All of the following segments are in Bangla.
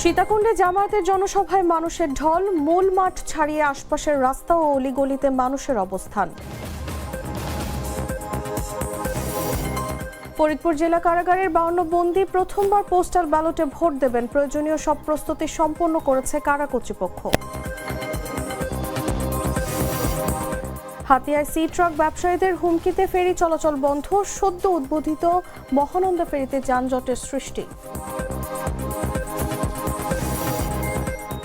সীতাকুণ্ডে জামায়াতের জনসভায় মানুষের ঢল, মূল মাঠ ছাড়িয়ে আশপাশের রাস্তা ও অলিগলিতে মানুষের অবস্থান। ফরিদপুর জেলা কারাগারের 52 বন্দী প্রথমবার পোস্টাল ব্যালটে ভোট দেবেন। প্রয়োজনীয় সব প্রস্তুতি সম্পন্ন করেছে কারা কর্তৃপক্ষ। হাতিয়ায় সি ট্রাক ব্যবসায়ীদের হুমকিতে ফেরি চলাচল বন্ধ, সদ্য উদ্বোধিত মহানন্দা ফেরিতে যানজটের সৃষ্টি।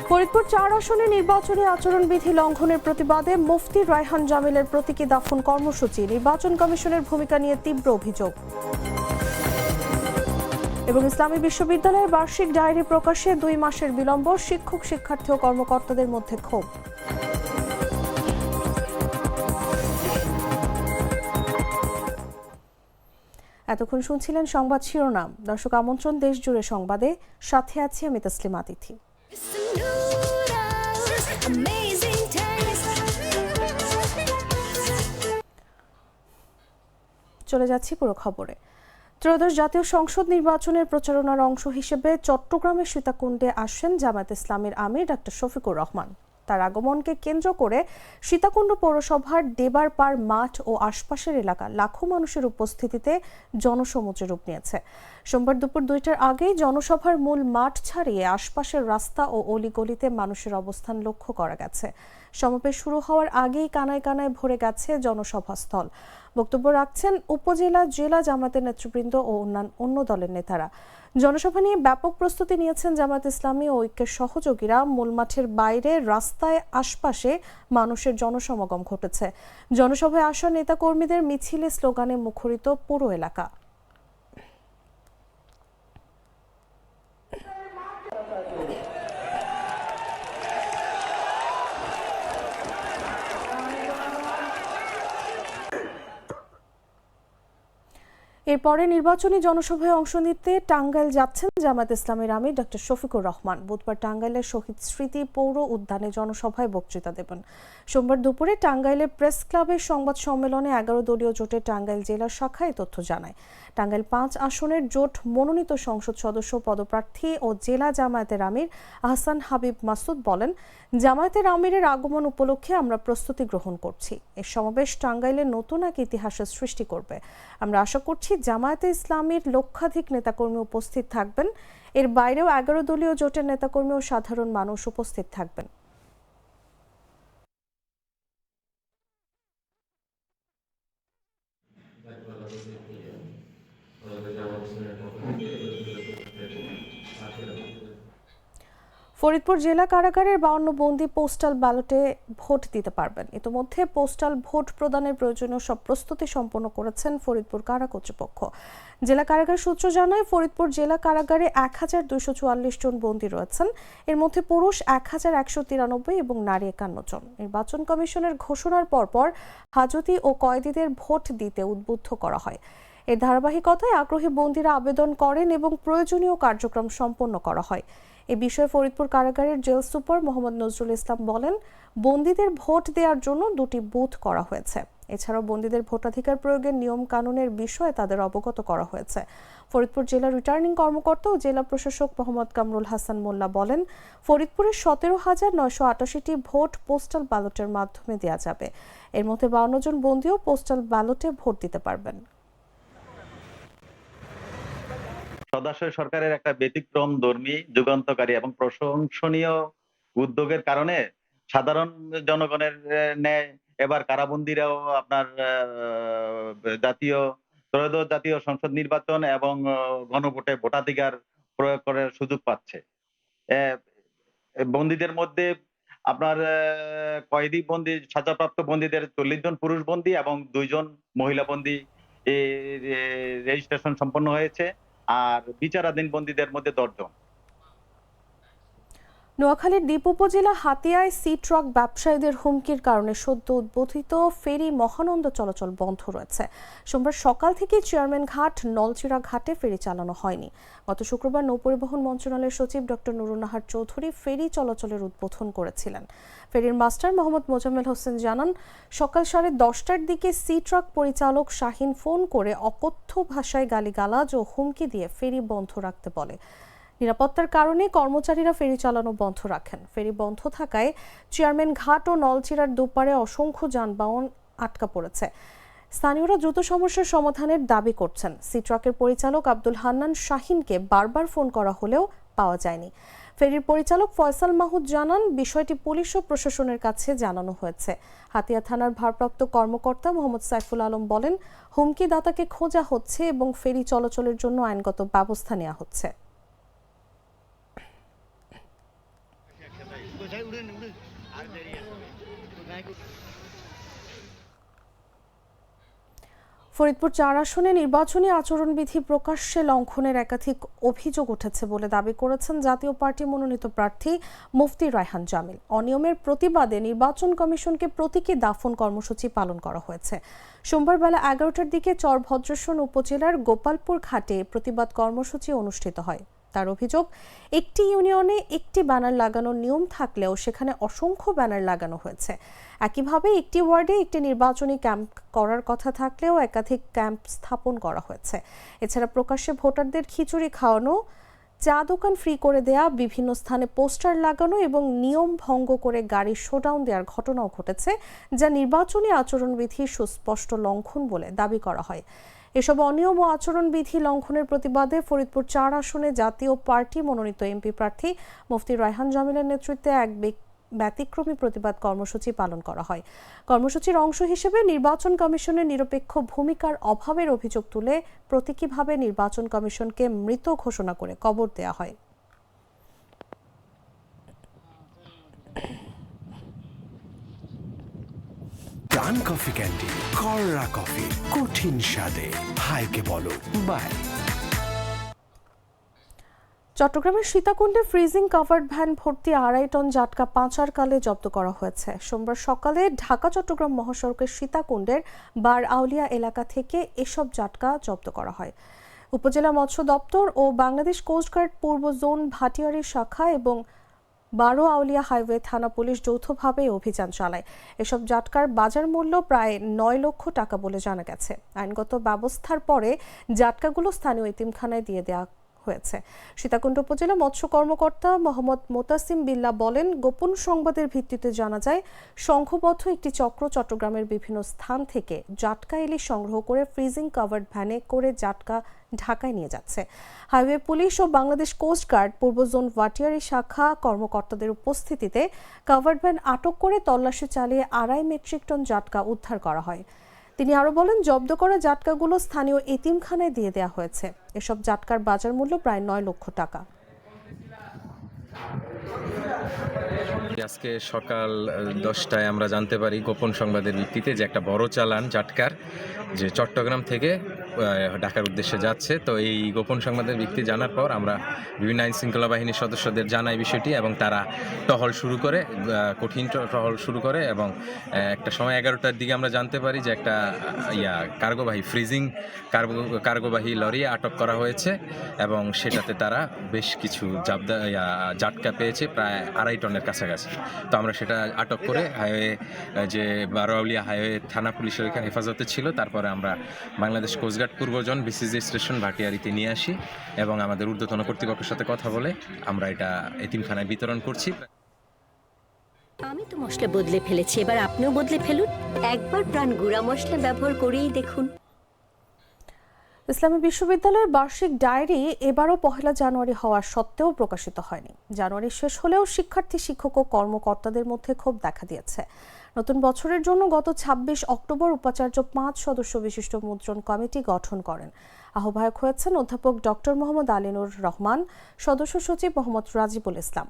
ফরিদপুর 4 আসনে নির্বাচনী আচরণবিধি লঙ্ঘনের প্রতিবাদে মুফতি রায়হান জামিলের প্রতীকী দাফন কর্মসূচি। নির্বাচন কমিশনের ভূমিকা নিয়ে তীব্র অভিযোগ। এবং ইসলামী বিশ্ববিদ্যালয়ের বার্ষিক ডায়েরি প্রকাশে 2 মাসের বিলম্ব, শিক্ষক শিক্ষার্থী ও কর্মকর্তাদের মধ্যে ক্ষোভ। এতক্ষণ শুনছিলেন সংবাদ শিরোনাম। দর্শক, আমন্ত্রণ দেশ জুড়ে সংবাদে, সাথে আছি আমি তসলিমা তিথি। চলে যাচ্ছি পুরো খবরে। ত্রয়োদশ জাতীয় সংসদ নির্বাচনের প্রচারণার অংশ হিসেবে চট্টগ্রামের সীতাকুণ্ডে আসেন জামায়াত ইসলামীর আমির ডক্টর শফিকুর রহমান। তার আগমনকে কেন্দ্র করে সীতাকুণ্ড পৌরসভার দেবারপাড় মাঠ ও আশপাশের এলাকা লাখো মানুষের উপস্থিতিতে জনসমুদ্রে রূপ নিয়েছে। সোমবার দুপুর 2টার আগেই জনসভার মূল মাঠ ছাড়িয়ে আশপাশের রাস্তা ও অলিগলিতে মানুষের অবস্থান লক্ষ্য করা গেছে। সমাবেশ শুরু হওয়ার আগেই কানায় কানায় ভরে গেছে জনসভাস্থল। বক্তব্য রাখছেন উপজেলা, জেলা জামায়াতের নেতৃবৃন্দ ও অন্য দলের নেতারা। জনসভা নিয়ে ব্যাপক প্রস্তুতি নিয়েছেন জামায়াত ইসলামী ও ঐক্যের সহযোগীরা। মূল মাঠের বাইরে রাস্তায় আশপাশে মানুষের জনসমাগম ঘটেছে। জনসভায় আসা নেতাকর্মীদের মিছিলে স্লোগানে মুখরিত পুরো এলাকা। এরপরে নির্বাচনী জনসভায় অংশ নিতে টাঙ্গাইল যাচ্ছেন জামায়াত ইসলামীর আমির ডক্টর শফিকুর রহমান। বুধবার টাঙ্গাইলের শহীদ স্মৃতি পৌর উদ্যানে জনসভায় বক্তৃতা দেবেন। সোমবার দুপুরে টাঙ্গাইলের প্রেস ক্লাবের সংবাদ সম্মেলনে 11 দলীয় জোটের টাঙ্গাইল জেলার শাখা এই তথ্য জানায়। টাঙ্গাইল 5 আসনের জোট মনোনীত সংসদ সদস্য পদপ্রার্থী ও জেলা জামায়াতের আমির আহসান হাবিব মাসুদ বলেন, জামায়াতের আমিরের আগমন উপলক্ষে আমরা প্রস্তুতি গ্রহণ করছি। এই সমাবেশ টাঙ্গাইলে নতুন এক ইতিহাসের সৃষ্টি করবে। আমরা আশা করছি জামায়াতে ইসলামীর লক্ষাধিক নেতাকর্মী উপস্থিত থাকবেন। এর বাইরেও 11 দলীয় জোটের নেতাকর্মী ও সাধারণ মানুষ উপস্থিত থাকবেন। ফরিদপুর জেলা কারাগারের 52 বন্দী পোস্টাল ব্যালটে ভোট দিতে পারবেন। ইতিমধ্যে পোস্টাল ভোট প্রদানের প্রয়োজনীয় সব প্রস্তুতি সম্পন্ন করেছেন ফরিদপুর কারা কর্তৃপক্ষ। জেলা কারাগার সূত্র জানায়, ফরিদপুর জেলা কারাগারে 1244 জন বন্দী রয়েছেন। এর মধ্যে পুরুষ 1193 এবং নারী 51 জন। নির্বাচন কমিশনের ঘোষণার পরপর হাজতি ও কয়েদিদের ভোট দিতে উদ্বুদ্ধ করা হয়। এর ধারাবাহিকতায় আগ্রহী বন্দীরা আবেদন করেন এবং প্রয়োজনীয় কার্যক্রম সম্পন্ন করা হয়। এ বিষয়ে ফরিদপুর কারাগারের জেল সুপার মোহাম্মদ নজরুল ইসলাম বলেন, বন্দীদের ভোট দেওয়ার জন্য 2টি বুথ করা হয়েছে। এছাড়াও বন্দীদের ভোটাধিকার প্রয়োগের নিয়ম কানুনের বিষয়ে তাদের অবগত করা হয়েছে। ফরিদপুর জেলার রিটার্নিং কর্মকর্তা ও জেলা প্রশাসক মোহাম্মদ কামরুল হাসান মোল্লা বলেন, ফরিদপুরের 17,988টি ভোট পোস্টাল ব্যালটের মাধ্যমে দেওয়া যাবে। এর মধ্যে 52 জন বন্দীও পোস্টাল ব্যালটে ভোট দিতে পারবেন। সদস্য সরকারের একটা ব্যতিক্রম ধর্মী, যুগান্তকারী এবং প্রশংসনীয় উদ্যোগের কারণে সাধারণ জনগণের ন্যায় এবার কারাবন্দীরাও আপনার ত্রয়োদশ জাতীয় সংসদ নির্বাচন এবং গণভোটে ভোটাধিকার প্রয়োগ করার সুযোগ পাচ্ছে। বন্দীদের মধ্যে আপনার কয়েদি বন্দী, সাজাপ্রাপ্ত বন্দীদের 40 জন পুরুষ বন্দী এবং 2 জন মহিলা বন্দী রেজিস্ট্রেশন সম্পন্ন হয়েছে। আর বিচারাধীন বন্দীদের মধ্যে 10 জন। নোয়াখালীর দ্বীপ উপজেলা হাতিয়ায় সি ট্রাক ব্যবসায়ীদের হুমকির কারণে সদ্য উদ্বোধিত ফেরি মহানন্দা চলাচল বন্ধ রয়েছে। সোমবার সকাল থেকে চেয়ারম্যান ঘাট, নলচিরা ঘাটে ফেরি চালানো হয়নি। গত শুক্রবার নৌপরিবহন মন্ত্রণালয়ের সচিব ডক্টর নুরুন নাহার চৌধুরী ফেরি চলাচলের উদ্বোধন করেছিলেন। ফেরির মাস্টার মোহাম্মদ মোজাম্মেল হোসেন জানান, সকাল 10:30টার দিকে সি ট্রাক পরিচালক শাহিন ফোন করে অকথ্য ভাষায় গালিগালাজ ও হুমকি দিয়ে ফেরি বন্ধ রাখতে বলে। নিরাপত্তার কারণে কর্মচারীরা ফেরি চালানো বন্ধ রাখেন। ফেরি বন্ধ থাকায় চেয়ারম্যান ঘাট ও নলছিরার দুপারে অসংখ্য যানবাহন আটকা পড়েছে। স্থানীয়রা দ্রুত সমস্যার সমাধানের দাবি করছেন। সি ট্রাকের পরিচালক আব্দুল হান্নান শাহিনকে বারবার ফোন করা হলেও পাওয়া যায়নি। ফেরির পরিচালক ফয়সাল মাহমুদ জানান, বিষয়টি পুলিশ ও প্রশাসনের কাছে জানানো হয়েছে। হাতিয়া থানার ভারপ্রাপ্ত কর্মকর্তা মোহাম্মদ সাইফুল আলম বলেন, হুমকিদাতাকে খোঁজা হচ্ছে এবং ফেরি চলাচলের জন্য আইনগত ব্যবস্থা নেওয়া হচ্ছে। ফরিদপুর ৪ আসনে নির্বাচনী আচরণবিধি প্রকাশ্যে লঙ্ঘনের একাধিক অভিযোগ উঠেছে বলে দাবি করেছেন জাতীয় পার্টি মনোনীত প্রার্থী মুফতি রায়হান জামিল। অনিয়মের প্রতিবাদে নির্বাচন কমিশনকে প্রতীকী দাফন কর্মসূচি পালন করা হয়েছে। সোমবার বেলা ১১টার দিকে চরভদ্রেশ্বর উপজেলার গোপালপুর ঘাটে প্রতিবাদ কর্মসূচি অনুষ্ঠিত হয়। তার অভিযোগ, একটি ইউনিয়নে একটি ব্যানার লাগানোর নিয়ম থাকলেও সেখানে অসংখ্য ব্যানার লাগানো হয়েছে। একইভাবে একটি ওয়ার্ডে একটি নির্বাচনী ক্যাম্প করার কথা থাকলেও একাধিক ক্যাম্প স্থাপন করা হয়েছে। এছাড়া প্রকাশ্যে ভোটারদের খিচুড়ি খাওয়ানো, চা দোকান ফ্রি করে দেয়া, বিভিন্ন স্থানে পোস্টার লাগানো এবং নিয়ম ভঙ্গ করে গাড়ি শোডাউন দেওয়ার ঘটনাও ঘটেছে, যা নির্বাচনী আচরণবিধির সুস্পষ্ট লঙ্ঘন বলে দাবি করা হয়। এসব অনিয়ম ও আচরণবিধি লঙ্ঘনের প্রতিবাদে ফরিদপুর ৪ আসনে জাতীয় পার্টি মনোনীত এমপি প্রার্থী মুফতি রায়হান জামিলের নেতৃত্বে এক ব্যতিক্রমী প্রতিবাদ কর্মসূচি পালন করা হয়। কর্মসূচির অংশ হিসেবে নির্বাচন কমিশনের নিরপেক্ষ ভূমিকার অভাবের অভিযোগ তুলে প্রতীকীভাবে নির্বাচন কমিশনকে মৃত ঘোষণা করে কবর দেওয়া হয়। প্রাণ কফি ক্যান্ডি, কররা কফি, কঠিন স্বাদে, হাইকে বলো বাই। চট্টগ্রামের সীতাকুণ্ডে ফ্রিজিং কাভার্ড ভ্যান ভর্তি ২.৫ টন জাটকা পাচারকালে জব্দ করা হয়েছে। সোমবার সকালে ঢাকা চট্টগ্রাম মহাসড়কের সীতাকুণ্ডের বার আউলিয়া এলাকা থেকে এসব জাটকা জব্দ করা হয়। উপজেলা মৎস্য দপ্তর ও বাংলাদেশ কোস্টগার্ড পূর্ব জোন ভাটিয়ারি শাখা এবং বারো আউলিয়া হাইওয়ে থানা পুলিশ যৌথভাবে অভিযান চালায়। এসব জাটকার বাজার মূল্য প্রায় ৯ লক্ষ টাকা বলে জানা গেছে। আইনগত ব্যবস্থার পরে জাটকাগুলো স্থানীয় এতিমখানায় দিয়ে দেওয়া হয়েছে। সীতাকুণ্ড উপজেলা মৎস্য কর্মকর্তা মোহাম্মদ মোতাসিম বিল্লাহ বলেন, গোপন সংবাদের ভিত্তিতে জানা যায় সংঘবদ্ধ একটি চক্র চট্টগ্রামের বিভিন্ন স্থান থেকে জাটকা ইলিশ সংগ্রহ করে ফ্রিজিং কাভার্ড ভ্যানে করে জাটকা ঢাকায় নিয়ে যাচ্ছে। হাইওয়ে পুলিশ ও বাংলাদেশ কোস্টগার্ড পূর্ব জোন ভাটিয়ারি শাখা কর্মকর্তাদের উপস্থিতিতে কাভার্ড ভ্যান আটক করে তল্লাশি চালিয়ে ২.৫ মেট্রিক টন জাটকা উদ্ধার করা হয়। তিনি আরো বলেন, জব্দ করা জাটকাগুলো স্থানীয় এতিমখানায় দিয়ে দেওয়া হয়েছে। এসব জাটকার বাজার মূল্য প্রায় ৯ লক্ষ টাকা। আজকে সকাল 10টায় আমরা জানতে পারি গোপন সংবাদের ভিত্তিতে যে একটা বড় চালান জাটকার যে চট্টগ্রাম থেকে ঢাকার উদ্দেশ্যে যাচ্ছে। তো এই গোপন সংবাদের ভিত্তি জানার পর আমরা বিভিন্ন আইন শৃঙ্খলা বাহিনীর সদস্যদের জানাই বিষয়টি এবং তারা টহল শুরু করে, কঠিন টহল শুরু করে এবং একটা সময় 11টার দিকে আমরা জানতে পারি যে একটা কার্গোবাহী ফ্রিজিং কার্গোবাহী লরি আটক করা হয়েছে এবং সেটাতে তারা বেশ কিছু জাটকা পেয়েছে প্রায় ২.৫ টনের কাছাকাছি। তো আমরা সেটা আটক করে হাইওয়ে যে বারোয়াউলিয়া হাইওয়ে থানা পুলিশের এখানে হেফাজতে ছিল। তারপরে আমরা বাংলাদেশ কোস্টগার্ড পূর্বজন বিসিজি স্টেশন ভাটিয়ারিতে নিয়ে আসি এবং আমাদের ঊর্ধ্বতন কর্তৃপক্ষের সাথে কথা বলে আমরা এটা এতিমখানায় বিতরণ করছি। আমি তো মশলা বদলে ফেলেছি, এবার আপনিও বদলে ফেলুন। একবার প্রাণ গুঁড়া মশলা ব্যবহার করেই দেখুন। ইসলামী বিশ্ববিদ্যালয়ের বার্ষিক ডায়েরি এবারও ১ জানুয়ারি হওয়া সত্ত্বেও প্রকাশিত হয়নি। জানুয়ারি শেষ হলেও শিক্ষার্থী, শিক্ষক ও কর্মকর্তাদের মধ্যে ক্ষোভ দেখা দিয়েছে। নতুন বছরের জন্য গত ২৬ অক্টোবর উপাচার্য ৫ সদস্য বিশিষ্ট মুদ্রণ কমিটি গঠন করেন। আহ্বায়ক হয়েছেন অধ্যাপক ডক্টর মোহাম্মদ আলিনুর রহমান, সদস্য সচিব মোহাম্মদ রাজিবুল ইসলাম।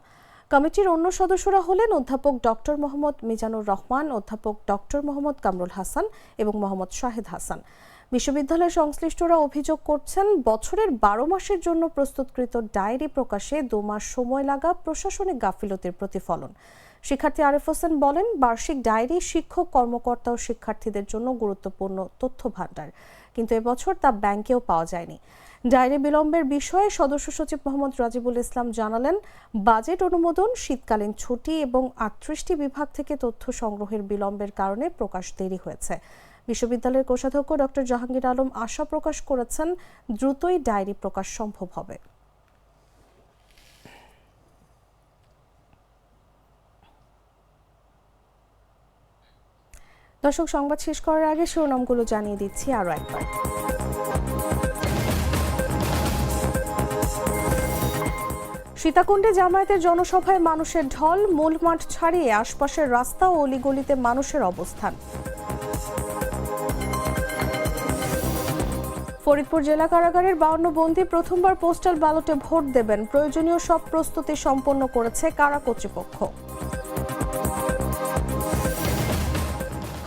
কমিটির অন্য সদস্যরা হলেন অধ্যাপক ডক্টর মোহাম্মদ মিজানুর রহমান, অধ্যাপক ডক্টর মোহাম্মদ কামরুল হাসান এবং মোহাম্মদ শাহেদ হাসান। বিশ্ববিদ্যালয়ের সংশ্লিষ্টরা অভিযোগ করছেন, বছরের ১২ মাসের জন্য প্রস্তুতকৃত ডায়েরি প্রকাশে ২ মাস সময় লাগা প্রশাসনিক গাফিলতির প্রতিফলন। শিক্ষার্থী আরিফ হোসেন বলেন, বার্ষিক ডায়েরি শিক্ষক, কর্মকর্তা ও শিক্ষার্থীদের জন্য গুরুত্বপূর্ণ তথ্য ভাণ্ডার, কিন্তু এবছর তা ব্যাংকেও পাওয়া যায়নি। ডায়েরি বিলম্বের বিষয়ে সদস্য সচিব মোহাম্মদ রাজিবুল ইসলাম জানালেন, বাজেট অনুমোদন, শীতকালীন ছুটি এবং ৩৮টি বিভাগ থেকে তথ্য সংগ্রহের বিলম্বের কারণে প্রকাশ দেরি হয়েছে। বিশ্ববিদ্যালয়ের কোষাধ্যক্ষ ডক্টর জাহাঙ্গীর আলম আশা প্রকাশ করেছেন, দ্রুতই ডায়েরি প্রকাশ সম্ভব হবে। দর্শক, সংবাদ শেষ করার আগে শিরোনামগুলো জানিয়ে দিচ্ছি আরও একবার। সীতাকুণ্ডে জামায়াতের জনসভায় মানুষের ঢল, মূল মাঠ ছাড়িয়ে আশপাশের রাস্তা ও অলিগলিতে মানুষের অবস্থান। ফরিদপুর জেলা কারাগারের 52 বন্দী প্রথমবার পোস্টাল ব্যালটে ভোট দেবেন, প্রয়োজনীয় সব প্রস্তুতি সম্পন্ন করেছে কারা কর্তৃপক্ষ।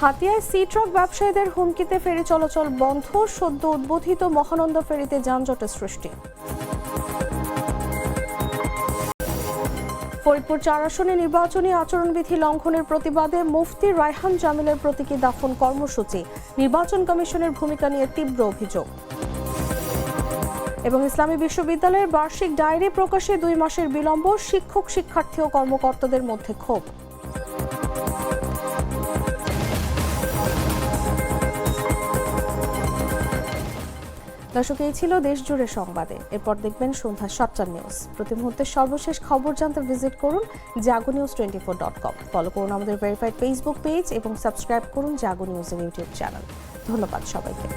হাতিয়ায় সি ট্রাক ব্যবসায়ীদের হুমকিতে ফেরি চলাচল বন্ধ, সদ্য উদ্বোধিত মহানন্দা ফেরিতে যানজটের সৃষ্টি। ফরিদপুর 4 আসনে নির্বাচনী আচরণবিধি লঙ্ঘনের প্রতিবাদে মুফতি রায়হান জামিলের প্রতীকী দাফন কর্মসূচি, নির্বাচন কমিশনের ভূমিকা নিয়ে তীব্র অভিযোগ। এবং ইসলামী বিশ্ববিদ্যালয়ের বার্ষিক ডায়েরি প্রকাশে 2 মাসের বিলম্ব, শিক্ষক শিক্ষার্থী ও কর্মকর্তাদের মধ্যে ক্ষোভ। দর্শক, এই ছিল দেশ জুড়ে সংবাদে। এরপর দেখবেন সন্ধ্যা 7টার নিউজ। প্রতি মুহূর্তের সর্বশেষ খবর জানতে ভিজিট করুন jagonews24.com। ফলো করুন আমাদের ভেরিফাইড ফেসবুক পেজ এবং সাবস্ক্রাইব করুন জাগো নিউজের ইউটিউব চ্যানেল। ধন্যবাদ সবাইকে।